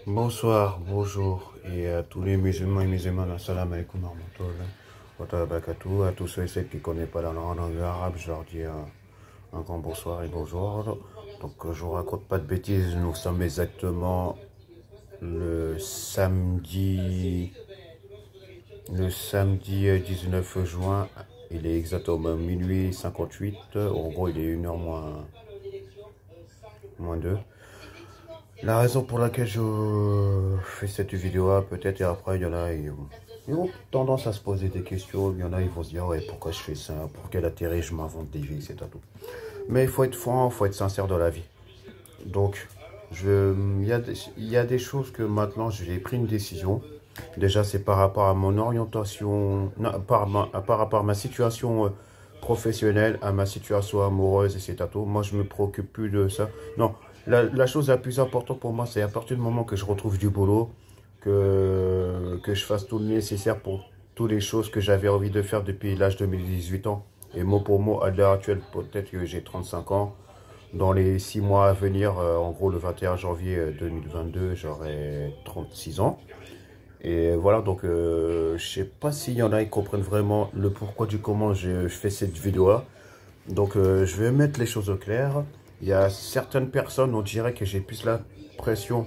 Bonsoir, bonjour, et à tous les musulmans et musulmanes, assalamu alaikum wa rahmatullah wa barakatuh. À tous ceux et celles qui ne connaissent pas la langue arabe, je leur dis un grand bonsoir et bonjour. Donc, je vous raconte pas de bêtises, nous sommes exactement le samedi, le samedi 19 juin. Il est exactement minuit 58. En gros, il est 1 heure moins 2. La raison pour laquelle je fais cette vidéo, peut-être, et après, il y en a, ils ont tendance à se poser des questions. Il y en a, ils vont se dire, ouais, pourquoi je fais ça? Pour quel intérêt je m'invente des vies, c'est tout. Mais il faut être franc, il faut être sincère dans la vie. Donc, il y a des choses que maintenant, j'ai pris une décision. Déjà, c'est par rapport à mon orientation, non, par rapport à ma situation professionnelle, à ma situation amoureuse, et c'est tout. Moi, je me préoccupe plus de ça. Non, la chose la plus importante pour moi, c'est à partir du moment que je retrouve du boulot, que je fasse tout le nécessaire pour toutes les choses que j'avais envie de faire depuis l'âge de mes 18 ans. Et mot pour mot, à l'heure actuelle, peut-être que j'ai 35 ans. Dans les 6 mois à venir, en gros le 21 janvier 2022, j'aurai 36 ans. Et voilà, donc je sais pas s'il y en a qui comprennent vraiment le pourquoi du comment je fais cette vidéo-là. Donc je vais mettre les choses au clair. Il y a certaines personnes, on dirait que j'ai plus la pression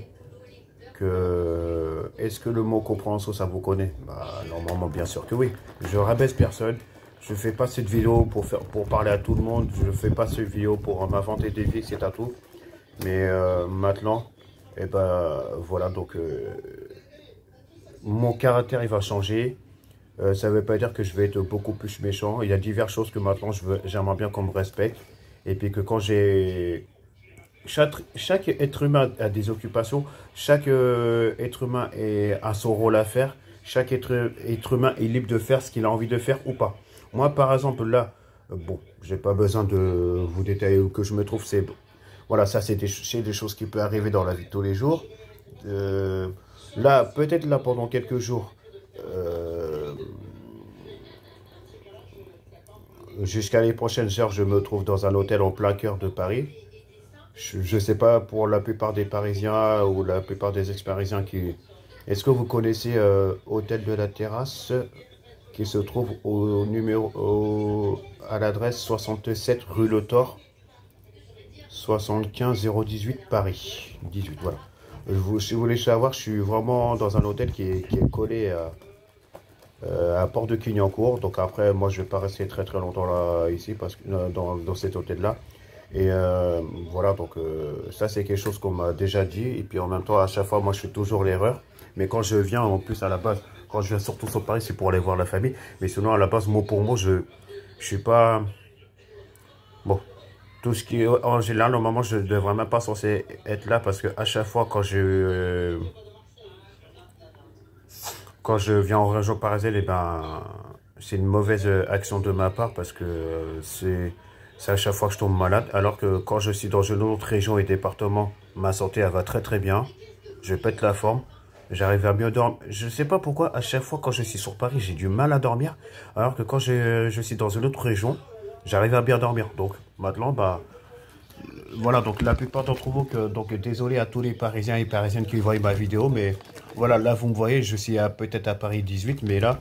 que... Est-ce que le mot compréhension, ça vous connaît? Bah, normalement, bien sûr que oui. Je rabaisse personne. Je fais pas cette vidéo pour parler à tout le monde. Je fais pas cette vidéo pour m'inventer des vies, c'est à tout. Mais maintenant, et ben voilà, donc mon caractère il va changer. Ça veut pas dire que je vais être beaucoup plus méchant. Il y a diverses choses que maintenant j'aimerais bien qu'on me respecte. Et puis que quand j'ai chaque être humain a des occupations, chaque être humain a son rôle à faire, chaque être humain est libre de faire ce qu'il a envie de faire ou pas. Moi, par exemple, là, bon, j'ai pas besoin de vous détailler où que je me trouve, voilà, ça c'est des choses qui peuvent arriver dans la vie de tous les jours. Euh, Là, peut-être là pendant quelques jours, euh, jusqu'à les prochaines heures, je me trouve dans un hôtel en plein cœur de Paris. Je ne sais pas pour la plupart des Parisiens ou la plupart des ex-Parisiens qui... Est-ce que vous connaissez Hôtel de la Terrasse qui se trouve à l'adresse 67 rue Le Thor, 75 018 Paris. 18, voilà. Si vous voulez savoir, je suis vraiment dans un hôtel qui est collé à Port de Clignancourt. Donc après, moi, je vais pas rester très très longtemps là, ici, parce que dans cet hôtel-là. Et voilà, donc ça c'est quelque chose qu'on m'a déjà dit. Et puis en même temps, à chaque fois, moi je fais toujours l'erreur. Mais quand je viens, en plus à la base, quand je viens surtout sur Paris, c'est pour aller voir la famille. Mais sinon, à la base, mot pour mot, je suis pas... Bon, tout ce qui est... En général, normalement, je ne devrais même pas censé être là parce que à chaque fois, quand je viens en région parisienne, eh ben, c'est une mauvaise action de ma part parce que c'est à chaque fois que je tombe malade. Alors que quand je suis dans une autre région et département, ma santé elle va très très bien. Je pète la forme. J'arrive à mieux dormir. Je sais pas pourquoi, à chaque fois quand je suis sur Paris, j'ai du mal à dormir. Alors que quand je suis dans une autre région, j'arrive à bien dormir. Donc maintenant, bah, voilà, donc la plupart d'entre vous, donc désolé à tous les Parisiens et Parisiennes qui voient ma vidéo, mais voilà, là vous me voyez, je suis peut-être à Paris 18, mais là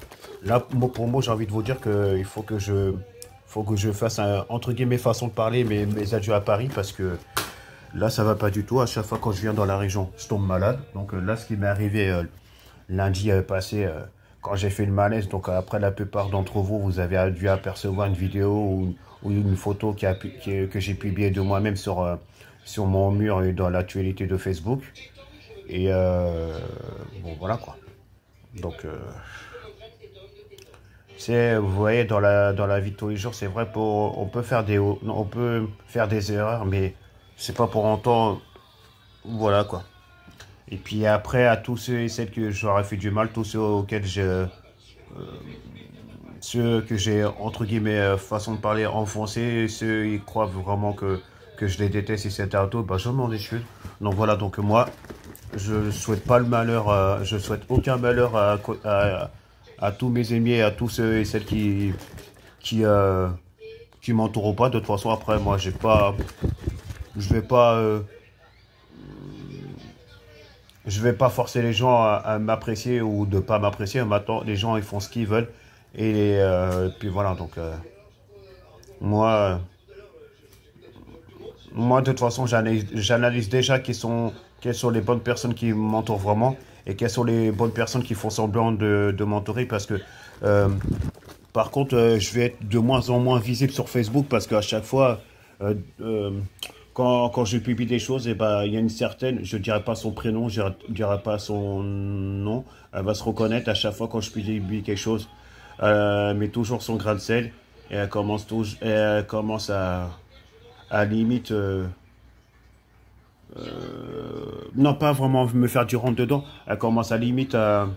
mot pour mot, j'ai envie de vous dire qu'il faut que je fasse entre guillemets façon de parler mes adieux à Paris parce que là ça va pas du tout. À chaque fois quand je viens dans la région, je tombe malade. Donc là, ce qui m'est arrivé lundi passé, quand j'ai fait le malaise, donc après la plupart d'entre vous, vous avez dû apercevoir une vidéo ou une photo que j'ai publiée de moi-même sur mon mur et dans l'actualité de Facebook. Et bon, voilà quoi. Donc, vous voyez, dans la vie de tous les jours, c'est vrai, on peut faire des erreurs, mais c'est pas pour autant, voilà quoi. Et puis après, à tous ceux et celles que j'aurais fait du mal, tous ceux auxquels ceux que j'ai, entre guillemets, façon de parler, enfoncé, ceux qui croient vraiment que je les déteste et c'est un tout, bah, je m'en excuse. Donc voilà, donc moi, je souhaite pas le malheur, je souhaite aucun malheur à tous mes amis et à tous ceux et celles qui, euh, qui m'entourent pas. De toute façon, après, moi, je vais pas je vais pas forcer les gens à m'apprécier ou de pas m'apprécier. Maintenant, les gens, ils font ce qu'ils veulent. Et puis voilà, donc moi, moi, de toute façon, j'analyse déjà quelles sont les bonnes personnes qui m'entourent vraiment et quelles sont les bonnes personnes qui font semblant de m'entourer parce que, euh, par contre, je vais être de moins en moins visible sur Facebook parce qu'à chaque fois, euh, euh, quand je publie des choses, et ben, il y a une certaine, je dirais pas son prénom, je dirais pas son nom, elle va se reconnaître à chaque fois quand je publie quelque chose. Elle met toujours son grain de sel et elle commence à limite, non pas vraiment me faire du rentre dedans, elle commence à limite à,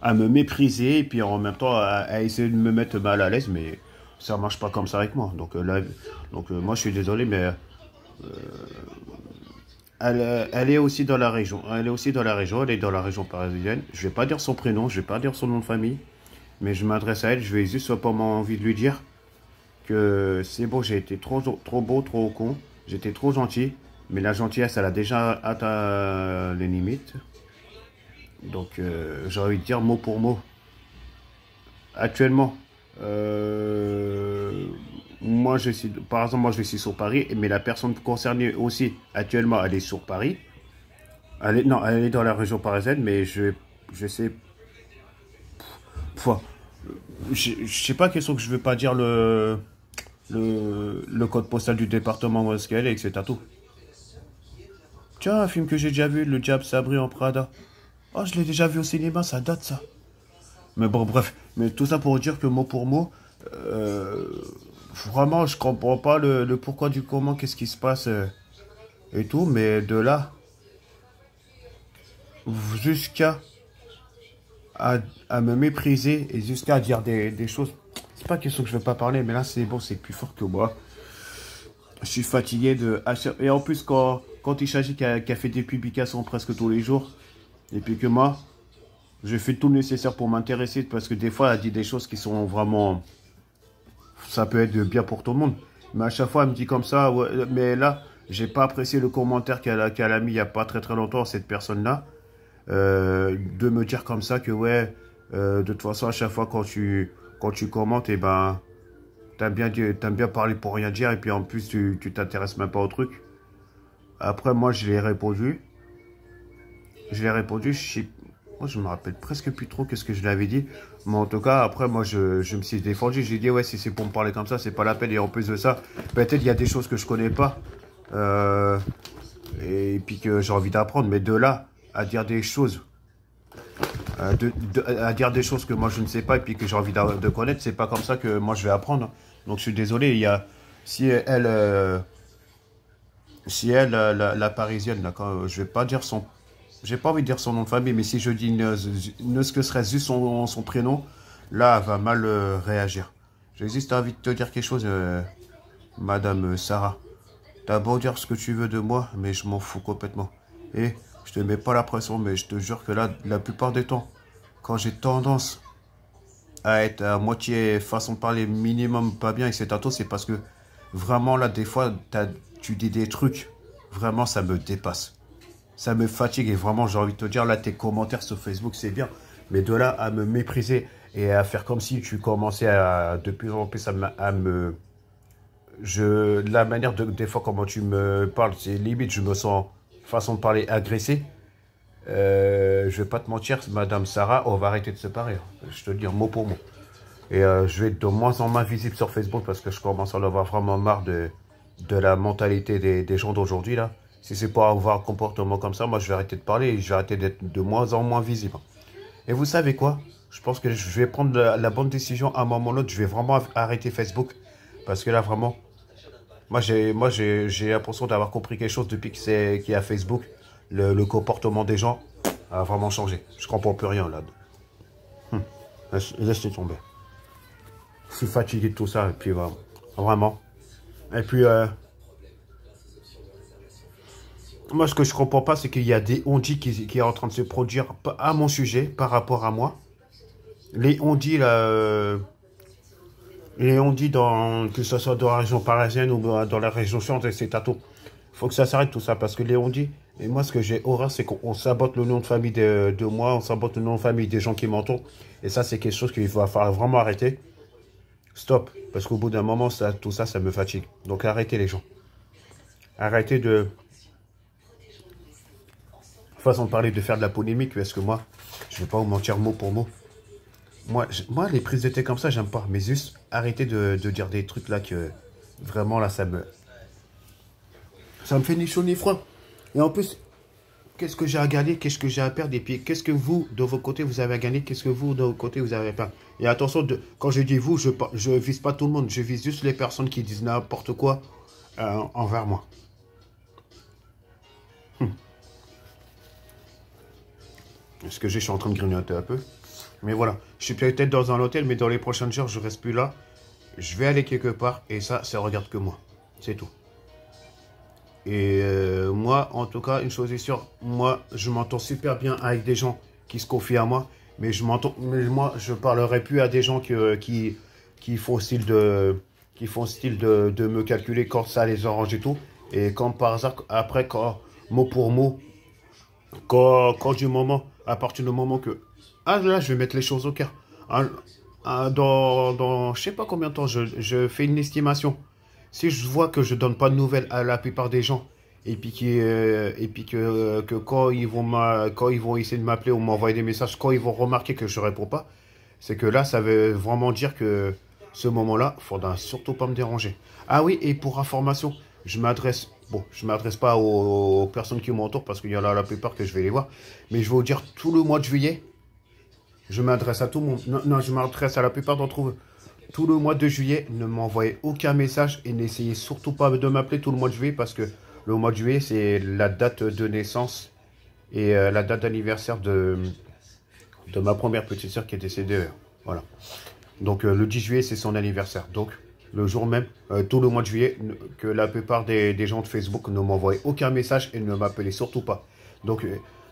à me mépriser et puis en même temps à essayer de me mettre mal à l'aise, mais ça marche pas comme ça avec moi. Donc là, moi je suis désolé, mais elle est aussi dans la région. Elle est aussi dans la région, elle est dans la région parisienne. Je vais pas dire son prénom, je vais pas dire son nom de famille, mais je m'adresse à elle, je vais juste pas envie de lui dire que c'est bon, j'ai été trop beau, trop con, j'étais trop gentil, mais la gentillesse, elle a déjà atteint les limites. Donc, j'ai envie de dire mot pour mot. Actuellement, moi, par exemple, moi, je suis sur Paris, mais la personne concernée aussi, actuellement, elle est sur Paris. Non, elle est dans la région parisienne, mais je sais, enfin, je sais pas question que je veux pas dire le code postal du département où est-ce qu'elle est, etc. Tout. Tiens, un film que j'ai déjà vu, Le Diable s'abri en Prada. Oh, je l'ai déjà vu au cinéma, ça date ça. Mais bon, bref. Mais tout ça pour dire que mot pour mot, euh, vraiment, je comprends pas le pourquoi du comment, qu'est-ce qui se passe et tout. Mais de là jusqu'à à me mépriser et jusqu'à dire des choses. C'est pas question que je veux pas parler, mais là c'est bon, c'est plus fort que moi. Je suis fatigué de... Et en plus, quand il s'agit qu'elle fait des publications presque tous les jours, et puis que moi, je fais tout le nécessaire pour m'intéresser, parce que des fois, elle dit des choses qui sont vraiment... Ça peut être bien pour tout le monde. Mais à chaque fois, elle me dit comme ça, ouais, mais là, j'ai pas apprécié le commentaire qu'elle a mis il y a pas très longtemps, cette personne-là. De me dire comme ça que, ouais, de toute façon, à chaque fois, quand tu commentes, et ben... T'aimes bien parler pour rien dire et puis en plus tu t'intéresses même pas au truc. Après moi je l'ai répondu. Moi je me rappelle presque plus trop qu'est-ce que je l'avais dit. Mais en tout cas après moi je me suis défendu. J'ai dit ouais si c'est pour me parler comme ça c'est pas la peine. Et en plus de ça peut-être il y a des choses que je connais pas. Et puis que j'ai envie d'apprendre. Mais de là à dire des choses. À dire des choses que moi je ne sais pas et puis que j'ai envie de connaître, c'est pas comme ça que moi je vais apprendre. Donc je suis désolé, il y a si elle la parisienne là, je vais pas dire son j'ai pas envie de dire son nom de famille, mais si je dis ne ce que serait juste son prénom, là elle va mal réagir. J'ai juste envie de te dire quelque chose, Madame Sarah. T'as beau dire ce que tu veux de moi, mais je m'en fous complètement. Et je te mets pas la pression, mais je te jure que là, la plupart des temps, quand j'ai tendance à être à moitié façon de parler minimum pas bien, etc., c'est parce que vraiment là, des fois, tu dis des trucs, vraiment ça me dépasse. Ça me fatigue et vraiment j'ai envie de te dire, là, tes commentaires sur Facebook, c'est bien. Mais de là à me mépriser et à faire comme si tu commençais de plus en plus à me la manière des fois comment tu me parles, c'est limite, je me sens, façon de parler, agressé. Je vais pas te mentir, Madame Sarah, on va arrêter de se parler. Je te le dis mot pour mot. Et je vais être de moins en moins visible sur Facebook parce que je commence à en avoir vraiment marre de la mentalité des gens d'aujourd'hui là. Si c'est pour avoir un comportement comme ça, moi je vais arrêter de parler et je vais arrêter d'être de moins en moins visible. Et vous savez quoi? Je pense que je vais prendre la bonne décision à un moment ou l'autre. Je vais vraiment arrêter Facebook parce que là vraiment, j'ai l'impression d'avoir compris quelque chose depuis qu'il y a Facebook. Le comportement des gens a vraiment changé. Je comprends plus rien là. Laisse tomber. Je suis fatigué de tout ça et puis vraiment. Et puis moi ce que je comprends pas c'est qu'il y a des on-dit qui est en train de se produire à mon sujet par rapport à moi. Les on-dit là. Et on dit que ce soit dans la région parisienne ou dans la région chiante, c'est à tout. Il faut que ça s'arrête tout ça, parce que Léon dit, et moi ce que j'ai horreur, c'est qu'on sabote le nom de famille de moi, on sabote le nom de famille des gens qui m'entourent. Et ça, c'est quelque chose qu'il va falloir vraiment arrêter. Stop, parce qu'au bout d'un moment, tout ça, ça me fatigue. Donc arrêtez les gens. Arrêtez de... façon de parler, de faire de la polémique, parce que moi, je ne vais pas vous mentir mot pour mot. Moi, les prises de thé comme ça, j'aime pas. Mais juste, arrêtez de dire des trucs là que... Vraiment, là, ça me fait ni chaud ni froid. Et en plus, qu'est-ce que j'ai à gagner? Qu'est-ce que j'ai à perdre? Et puis, qu'est-ce que vous, de votre côté, vous avez à gagner? Qu'est-ce que vous, de votre côté, vous avez à perdre? Et attention, quand je dis vous, je vise pas tout le monde. Je vise juste les personnes qui disent n'importe quoi envers moi. Est-ce que je suis en train de grignoter un peu? Mais voilà, je suis peut-être dans un hôtel, mais dans les prochaines heures, je reste plus là. Je vais aller quelque part, et ça regarde que moi. C'est tout. Et moi, en tout cas, une chose est sûre, moi, je m'entends super bien avec des gens qui se confient à moi, mais moi, je parlerai plus à des gens qui font style de me calculer quand ça les arrange et tout. Et comme par hasard, après, mot pour mot, du moment, à partir du moment que, ah là, je vais mettre les choses au clair. Dans je sais pas combien de temps, je fais une estimation. Si je vois que je donne pas de nouvelles à la plupart des gens, et puis que quand ils vont essayer de m'appeler ou m'envoyer des messages, quand ils vont remarquer que je réponds pas, c'est que là, ça veut vraiment dire que ce moment-là, il faudra surtout pas me déranger. Ah oui, et pour information, je m'adresse pas aux personnes qui m'entourent parce qu'il y en a la plupart que je vais les voir, mais je vais vous dire tout le mois de juillet, je m'adresse à tout le monde. Non, je m'adresse à la plupart d'entre vous. Tout le mois de juillet, ne m'envoyez aucun message et n'essayez surtout pas de m'appeler tout le mois de juillet parce que le mois de juillet, c'est la date de naissance et la date d'anniversaire de ma première petite sœur qui est décédée. Voilà. Donc le 10 juillet, c'est son anniversaire. Donc le jour même, tout le mois de juillet, que la plupart des gens de Facebook ne m'envoient aucun message et ne m'appelez surtout pas. Donc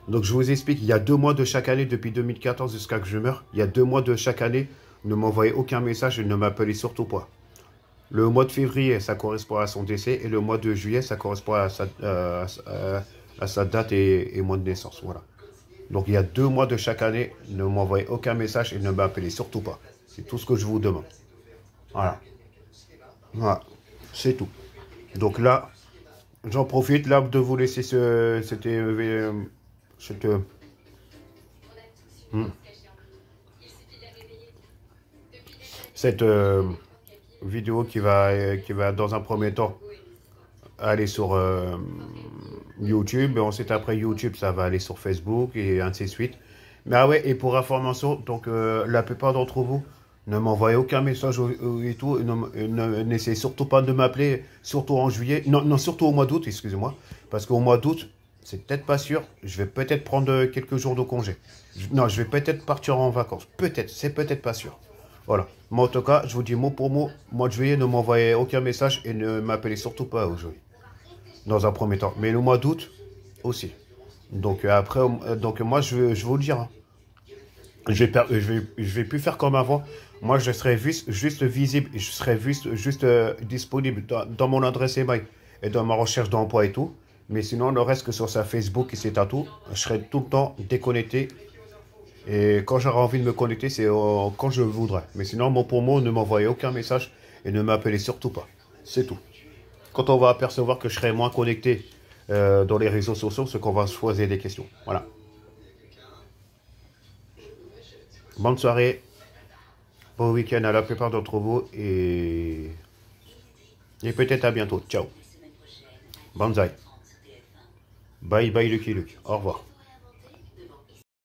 je vous explique, il y a 2 mois de chaque année, depuis 2014 jusqu'à que je meure, il y a 2 mois de chaque année, ne m'envoyez aucun message et ne m'appelez surtout pas. Le mois de février, ça correspond à son décès et le mois de juillet, ça correspond à sa date et mois de naissance. Voilà. Donc il y a 2 mois de chaque année, ne m'envoyez aucun message et ne m'appelez surtout pas. C'est tout ce que je vous demande. Voilà. Voilà. C'est tout. Donc là, j'en profite là de vous laisser cette vidéo qui va dans un premier temps aller sur YouTube, et ensuite après YouTube ça va aller sur Facebook et ainsi de suite. Mais ah ouais, et pour information, donc la plupart d'entre vous ne m'envoyez aucun message et tout, n'essayez surtout pas de m'appeler, surtout en juillet, non, surtout au mois d'août, excusez-moi, parce qu'au mois d'août, c'est peut-être pas sûr, je vais peut-être prendre quelques jours de congé. Non, je vais peut-être partir en vacances, peut-être, c'est peut-être pas sûr. Voilà. Mais en tout cas, je vous dis mot pour mot, mois de juillet, ne m'envoyez aucun message et ne m'appelez surtout pas aujourd'hui. Dans un premier temps. Mais le mois d'août aussi. Donc après, moi, je vais vous le dire. Hein. Je vais plus faire comme avant. Moi, je serai juste visible, je serai juste disponible dans mon adresse email et dans ma recherche d'emploi et tout. Mais sinon, le reste que sur sa Facebook et c'est à tout, je serai tout le temps déconnecté. Et quand j'aurai envie de me connecter, c'est quand je voudrais. Mais sinon, mot pour mot, ne m'envoyez aucun message et ne m'appelez surtout pas. C'est tout. Quand on va apercevoir que je serai moins connecté dans les réseaux sociaux, c'est qu'on va se poser des questions. Voilà. Bonne soirée. Bon week-end à la plupart d'entre vous. Et peut-être à bientôt. Ciao. Banzai. Bye bye Lucky Luke. Au revoir.